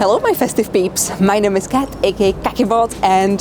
Hello my festive peeps, my name is Kat, aka Kakibot, and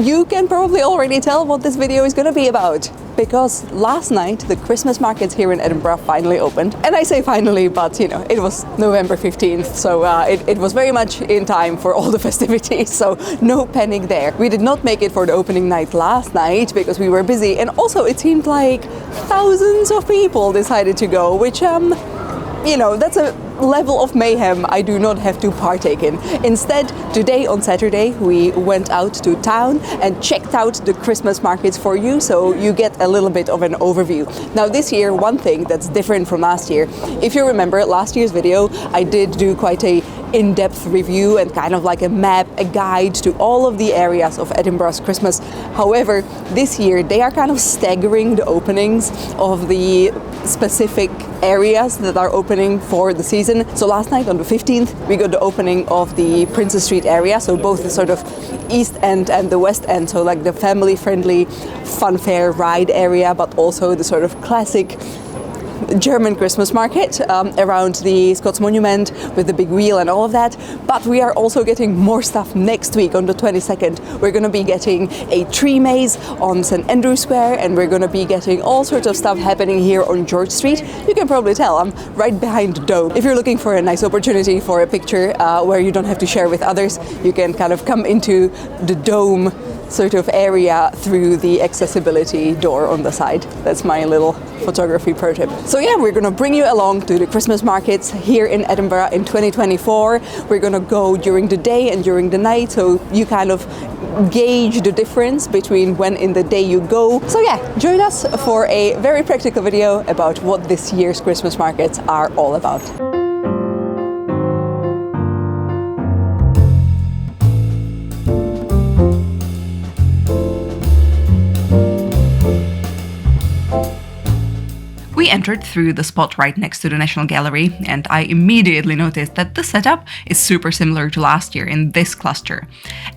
you can probably already tell what this video is going to be about. Because last night the Christmas markets here in Edinburgh finally opened. And I say finally, but you know, it was November 15th, so it was very much in time for all the festivities, so no panic there. We did not make it for the opening night last night because we were busy, and also it seemed like thousands of people decided to go, which you know, that's a level of mayhem I do not have to partake in. Instead, today on Saturday, we went out to town and checked out the Christmas markets for you, so you get a little bit of an overview. Now this year, one thing that's different from last year, if you remember last year's video, I did do quite a in-depth review and kind of like a map, a guide to all of the areas of Edinburgh's Christmas. However, this year they are kind of staggering the openings of the specific areas that are opening for the season. So last night on the 15th, we got the opening of the Princess Street area, so both the sort of East End and the West End, so like the family-friendly fun fair ride area, but also the sort of classic German Christmas market around the Scots Monument with the big wheel and all of that. But we are also getting more stuff next week on the 22nd. We're going to be getting a tree maze on St. Andrew Square, and we're going to be getting all sorts of stuff happening here on George Street. You can probably tell I'm right behind the dome. If you're looking for a nice opportunity for a picture where you don't have to share with others, you can kind of come into the dome sort of area through the accessibility door on the side. That's my little photography pro tip. So yeah, we're gonna bring you along to the Christmas markets here in Edinburgh in 2024. We're gonna go during the day and during the night, so you kind of gauge the difference between when in the day you go. So yeah, join us for a very practical video about what this year's Christmas markets are all about. We entered through the spot right next to the National Gallery, and I immediately noticed that the setup is super similar to last year in this cluster.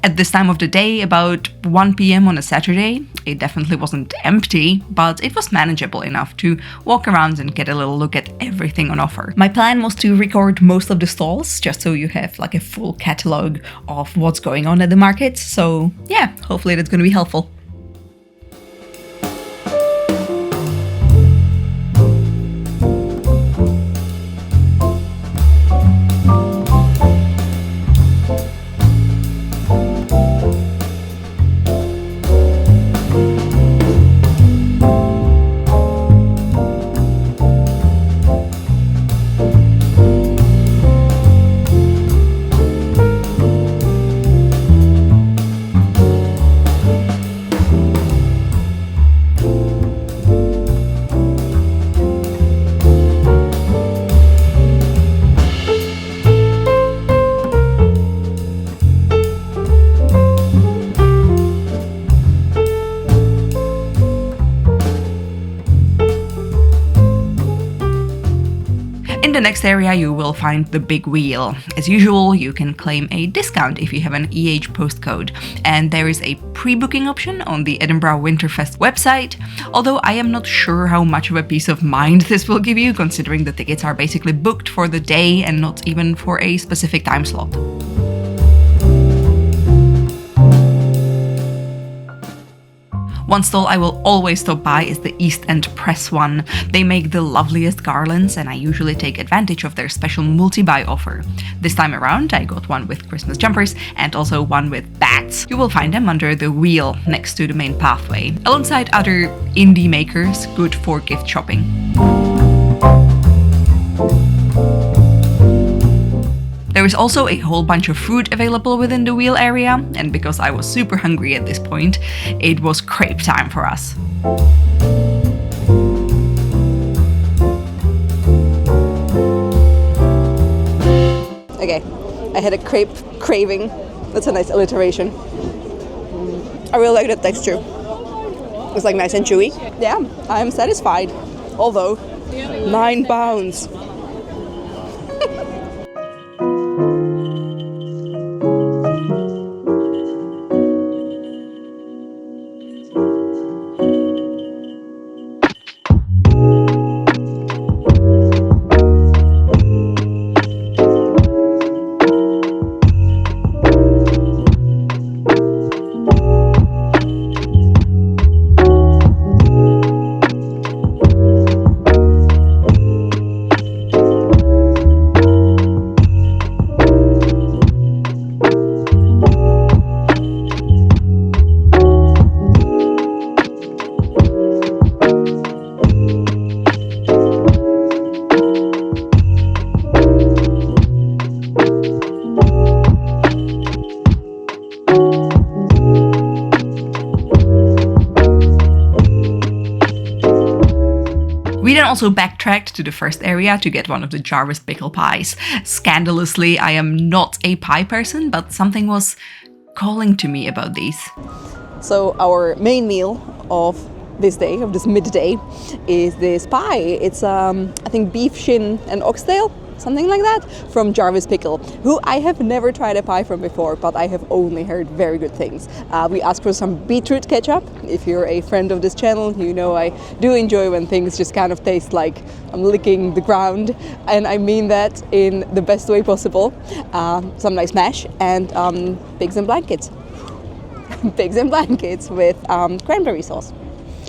At this time of the day, about 1 p.m. on a Saturday, it definitely wasn't empty, but it was manageable enough to walk around and get a little look at everything on offer. My plan was to record most of the stalls, just so you have like a full catalog of what's going on at the markets, so yeah, hopefully that's gonna be helpful. In the next area you will find the big wheel. As usual, you can claim a discount if you have an EH postcode, and there is a pre-booking option on the Edinburgh Winterfest website, although I am not sure how much of a peace of mind this will give you, considering the tickets are basically booked for the day and not even for a specific time slot. One stall I will always stop by is the East End Press one. They make the loveliest garlands, and I usually take advantage of their special multi-buy offer. This time around I got one with Christmas jumpers and also one with bats. You will find them under the wheel next to the main pathway, alongside other indie makers, good for gift shopping. There is also a whole bunch of food available within the wheel area, and because I was super hungry at this point, it was crepe time for us. Okay, I had a crepe craving. That's a nice alliteration. I really like the texture. It's like nice and chewy. Yeah, I'm satisfied. Although, £9. then also backtracked to the first area to get one of the Jarvis pickle pies. Scandalously, I am not a pie person, but something was calling to me about these. So our main meal of this day, of this midday, is this pie. It's I think beef shin and oxtail, something like that, from Jarvis Pickle, who I have never tried a pie from before, but I have only heard very good things. We asked for some beetroot ketchup. If you're a friend of this channel, you know I do enjoy when things just kind of taste like I'm licking the ground, and I mean that in the best way possible. Some nice mash and pigs in blankets. Pigs in blankets with cranberry sauce,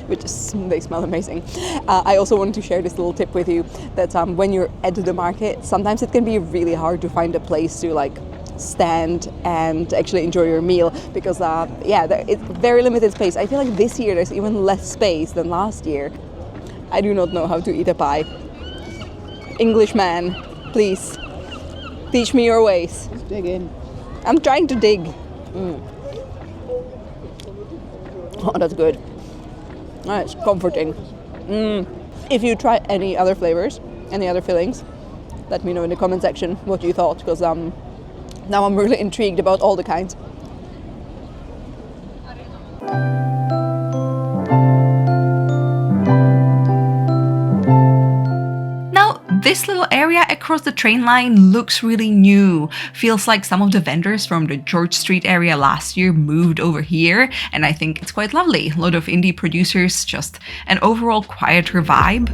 which is, they smell amazing. I also wanted to share this little tip with you that when you're at the market, sometimes it can be really hard to find a place to like stand and actually enjoy your meal because it's very limited space. I feel like this year there's even less space than last year. I do not know how to eat a pie. Englishman, please teach me your ways. Just dig in. I'm trying to dig. Oh, that's good. It's comforting. If you try any other flavors, any other fillings, let me know in the comment section what you thought, because now I'm really intrigued about all the kinds. This little area across the train line looks really new. Feels like some of the vendors from the George Street area last year moved over here, and I think it's quite lovely. A lot of indie producers, just an overall quieter vibe.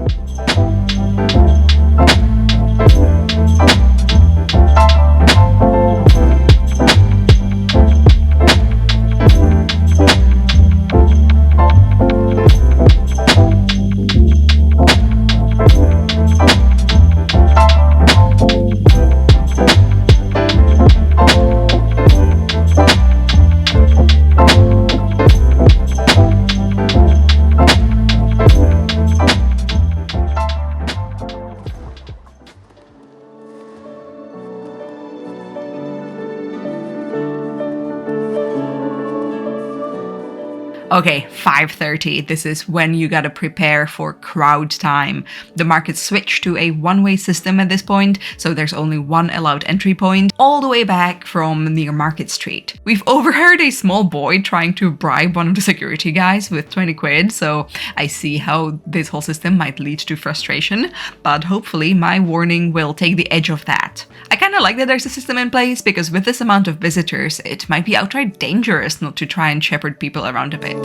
Okay, 5:30. This is when you gotta prepare for crowd time. The market switched to a one-way system at this point, so there's only one allowed entry point, all the way back from near Market Street. We've overheard a small boy trying to bribe one of the security guys with 20 quid, so I see how this whole system might lead to frustration, but hopefully my warning will take the edge of that. I kinda like that there's a system in place, because with this amount of visitors, it might be outright dangerous not to try and shepherd people around a bit.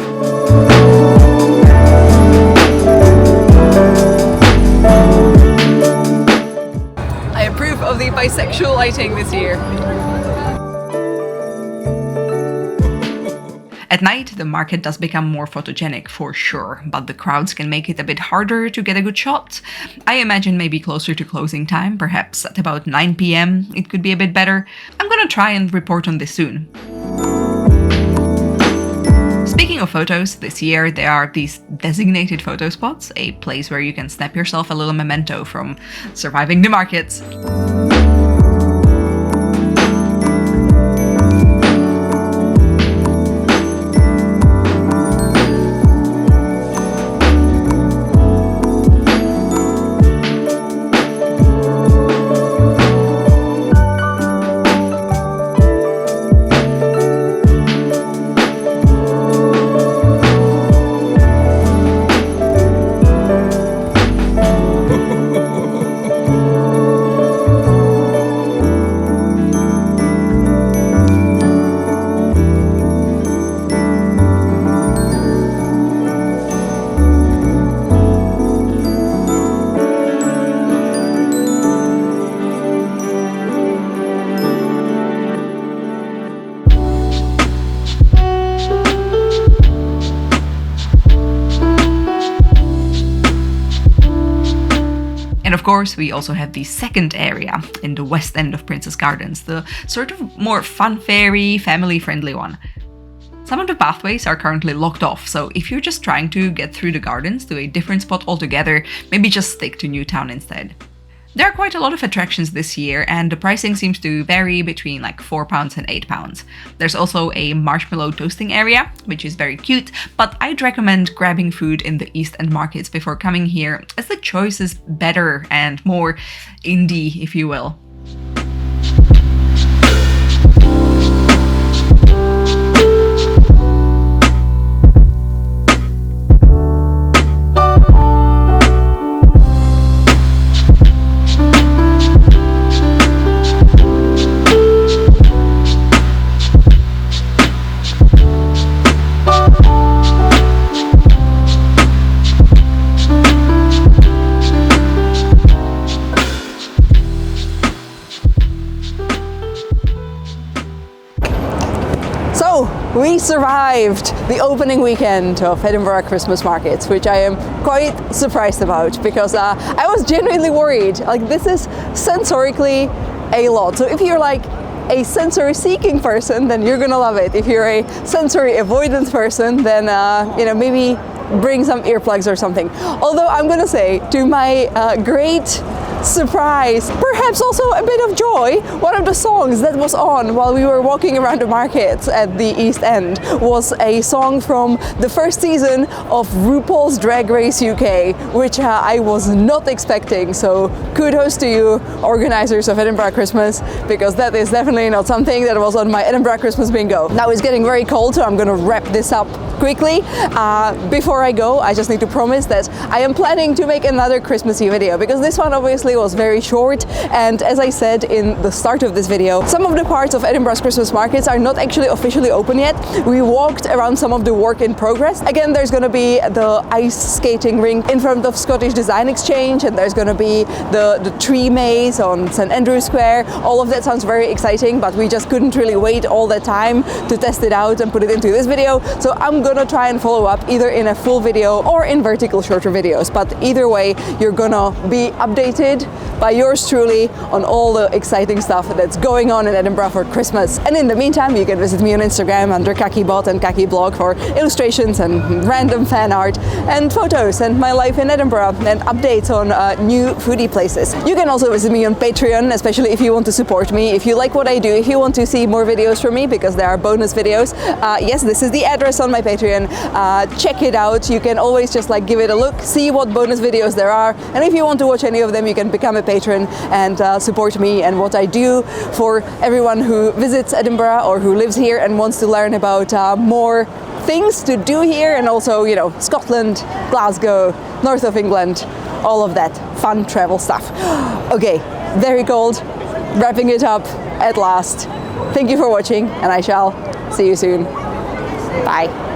I approve of the bisexual lighting this year. At night, the market does become more photogenic for sure, but the crowds can make it a bit harder to get a good shot. I imagine maybe closer to closing time, perhaps at about 9 p.m, it could be a bit better. I'm gonna try and report on this soon. Speaking of photos, this year there are these designated photo spots, a place where you can snap yourself a little memento from surviving the markets. And of course, we also have the second area in the west end of Princess Gardens, the sort of more fun-fairy, family-friendly one. Some of the pathways are currently locked off, so if you're just trying to get through the gardens to a different spot altogether, maybe just stick to Newtown instead. There are quite a lot of attractions this year, and the pricing seems to vary between like £4 and £8. There's also a marshmallow toasting area, which is very cute, but I'd recommend grabbing food in the East End markets before coming here, as the choice is better and more indie, if you will. We survived the opening weekend of Edinburgh Christmas Markets, which I am quite surprised about because I was genuinely worried. Like, this is sensorically a lot. So if you're like a sensory seeking person, then you're gonna love it. If you're a sensory avoidance person, then maybe bring some earplugs or something. Although I'm gonna say, to my great surprise, perhaps also a bit of joy, one of the songs that was on while we were walking around the markets at the East End was a song from the first season of RuPaul's Drag Race UK, which I was not expecting. So kudos to you, organizers of Edinburgh Christmas, because that is definitely not something that was on my Edinburgh Christmas bingo. Now it's getting very cold, so I'm gonna wrap this up quickly. Before I go, I just need to promise that I am planning to make another Christmassy video, because this one obviously was very short, and as I said in the start of this video, some of the parts of Edinburgh's Christmas markets are not actually officially open yet. We walked around some of the work in progress. Again, there's going to be the ice skating rink in front of Scottish Design Exchange, and there's going to be the tree maze on St Andrew Square. All of that sounds very exciting, but we just couldn't really wait all that time to test it out and put it into this video. So I'm gonna try and follow up either in a full video or in vertical shorter videos, but either way you're gonna be updated by yours truly on all the exciting stuff that's going on in Edinburgh for Christmas. And in the meantime, you can visit me on Instagram under Kakibot and Kakiblog for illustrations and random fan art and photos and my life in Edinburgh and updates on new foodie places. You can also visit me on Patreon, especially if you want to support me, if you like what I do, if you want to see more videos from me, because there are bonus videos. Yes, this is the address on my Patreon. Check it out. You can always just like give it a look, see what bonus videos there are, and if you want to watch any of them, you can become a patron and support me and what I do for everyone who visits Edinburgh or who lives here and wants to learn about more things to do here, and also, you know, Scotland, Glasgow, north of England, all of that fun travel stuff. Okay, very cold, wrapping it up at last. Thank you for watching, and I shall see you soon. Bye.